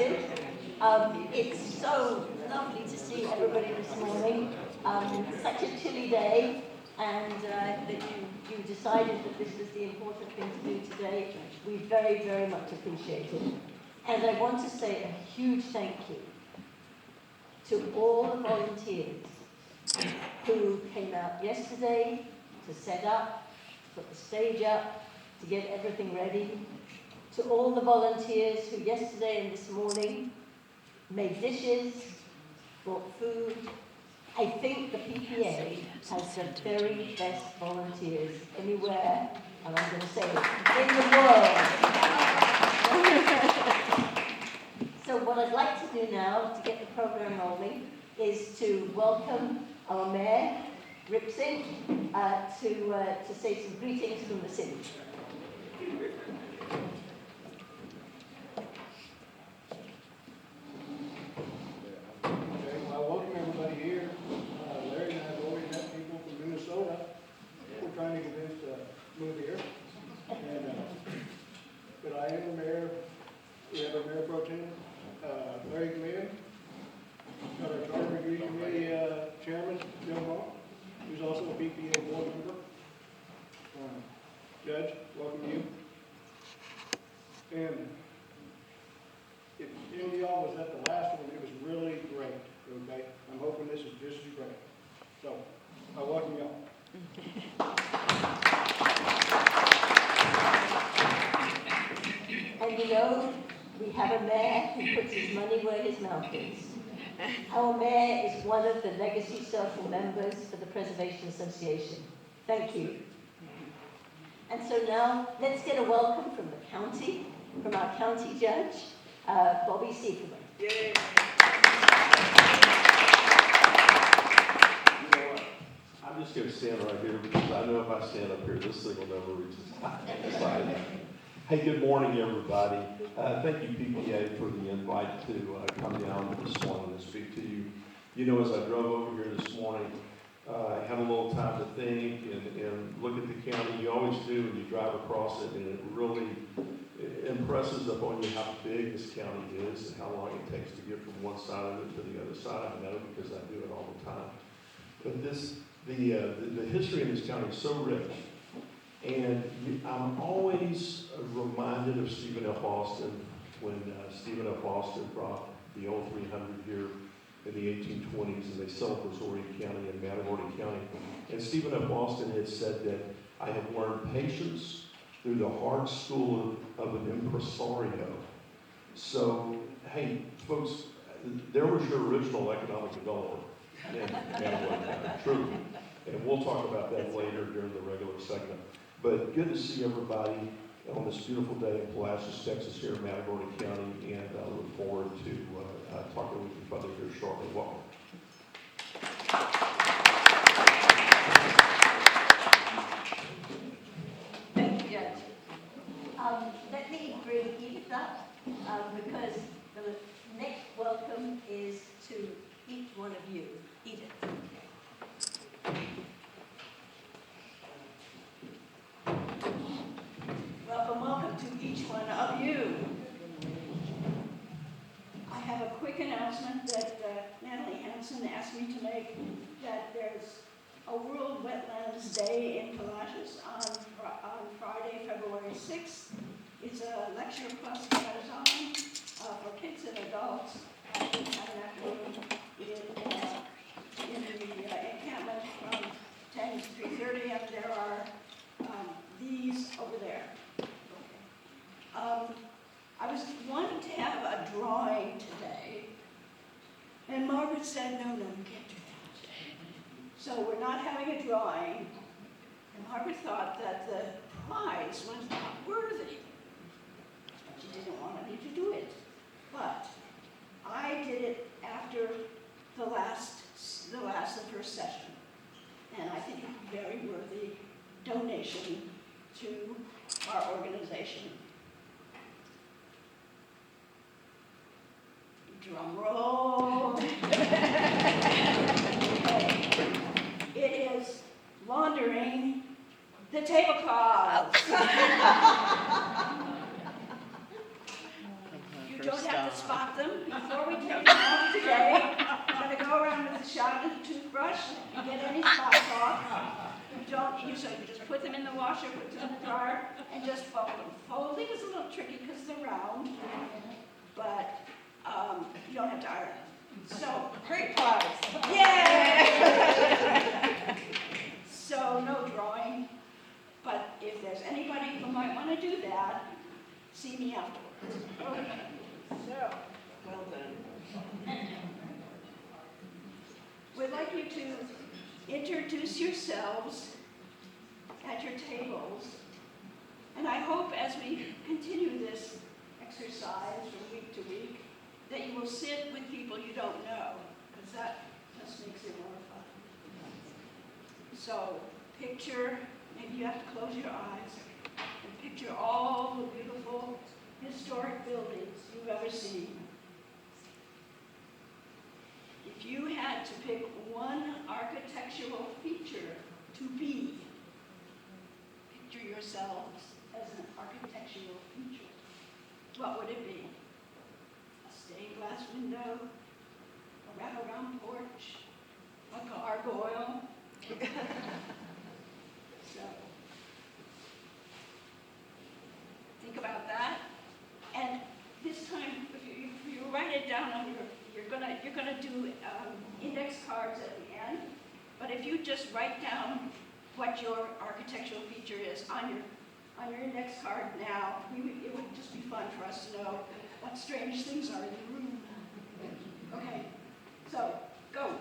appreciated. It's so lovely to see everybody this morning. Such a chilly day, and that you decided that this was the important thing to do today. We very, very much appreciate it. And I want to say a huge thank you to all the volunteers who came out yesterday to set up, put the stage up, to get everything ready. To all the volunteers who yesterday and this morning made dishes, brought food. I think the PPA has the very best volunteers anywhere, and I'm going to say it, in the world. So what I'd like to do now, to get the program rolling, is to welcome our Mayor, Cink, to say some greetings from the city. Welcome everybody here. Larry and I have already met people from Minnesota. We're trying to convince to move here. But I am the mayor. We have our mayor pro tem, Larry Glenn. Got our charter review committee chairman, Joe Hall, who's also a PPA board member. Judge, welcome you. And if any of y'all was at the last one, it was really great. Okay, I'm hoping this is just as great. So, I welcome y'all. And you know, we have a mayor who puts his money where his mouth is. Our mayor is one of the Legacy Circle members for the Preservation Association. Thank you. And so now, let's get a welcome from the county, from our county judge, Bobby Seiferman. Yay! I'm just going to stand right here because I know if I stand up here, this thing will never reach the side. Hey, good morning, everybody. Thank you, PPA, for the invite to come down this morning and speak to you. You know, as I drove over here this morning, I had a little time to think and look at the county. You always do when you drive across it, and it really impresses upon you how big this county is and how long it takes to get from one side of it to the other side. I know because I do it all the time. But the history of this county is so rich. And I'm always reminded of Stephen F. Austin when Stephen F. Austin brought the old 300 here in the 1820s, and they settled Missouri County and Matagorda County. And Stephen F. Austin had said that I have learned patience through the hard school of an impresario. So, hey, folks, there was your original economic developer in Matagorda County, true. And we'll talk about that later during the regular segment. But good to see everybody on this beautiful day in Palacios, Texas, here in Matagorda County, and I look forward to talking with you further here shortly. Welcome. Thank you, Judge. Let me bring Edith up, because the next welcome is to each one of you. Edith. Welcome to each one of you. I have a quick announcement that Natalie Hansen asked me to make, that there's a World Wetlands Day in Palacios on Friday, February 6th. It's a lecture plus marathon for kids and adults at the afternoon in the encampment from 10 to 3:30, and there are these over there. I was wanting to have a drawing today, and Margaret said, no, you can't do that. So we're not having a drawing, and Margaret thought that the prize was not worthy. She didn't want me to do it. But I did it after the first session, and I think it's a very worthy donation to our organization. Drum roll. Okay. It is laundering the tablecloths. You You don't have to spot them. Before we take them off today, I'm going to go around with the shower and the toothbrush and get any spots off. So you just put them in the washer, put them in the dryer, and just fold them. Folding is a little tricky because they're round, but you don't have to iron them. So, Great prize. yay! So no drawing, but if there's anybody who might want to do that, see me afterwards. Okay. So, well done. We'd like you to introduce yourselves at your tables. And I hope as we continue this exercise from week to week, that you will sit with people you don't know, because that just makes it more fun. So picture, maybe you have to close your eyes, and picture all the beautiful historic buildings you've ever seen. If you had to pick one architectural feature to be, picture yourselves as an architectural feature, what would it be? A stained glass window, a wraparound porch, a gargoyle? So, think about that. And this time, if you write it down on you're gonna do index cards at the end. But if you just write down what your architectural feature is on your index card now, it would just be fun for us to know what strange things are in the room. Okay, so go.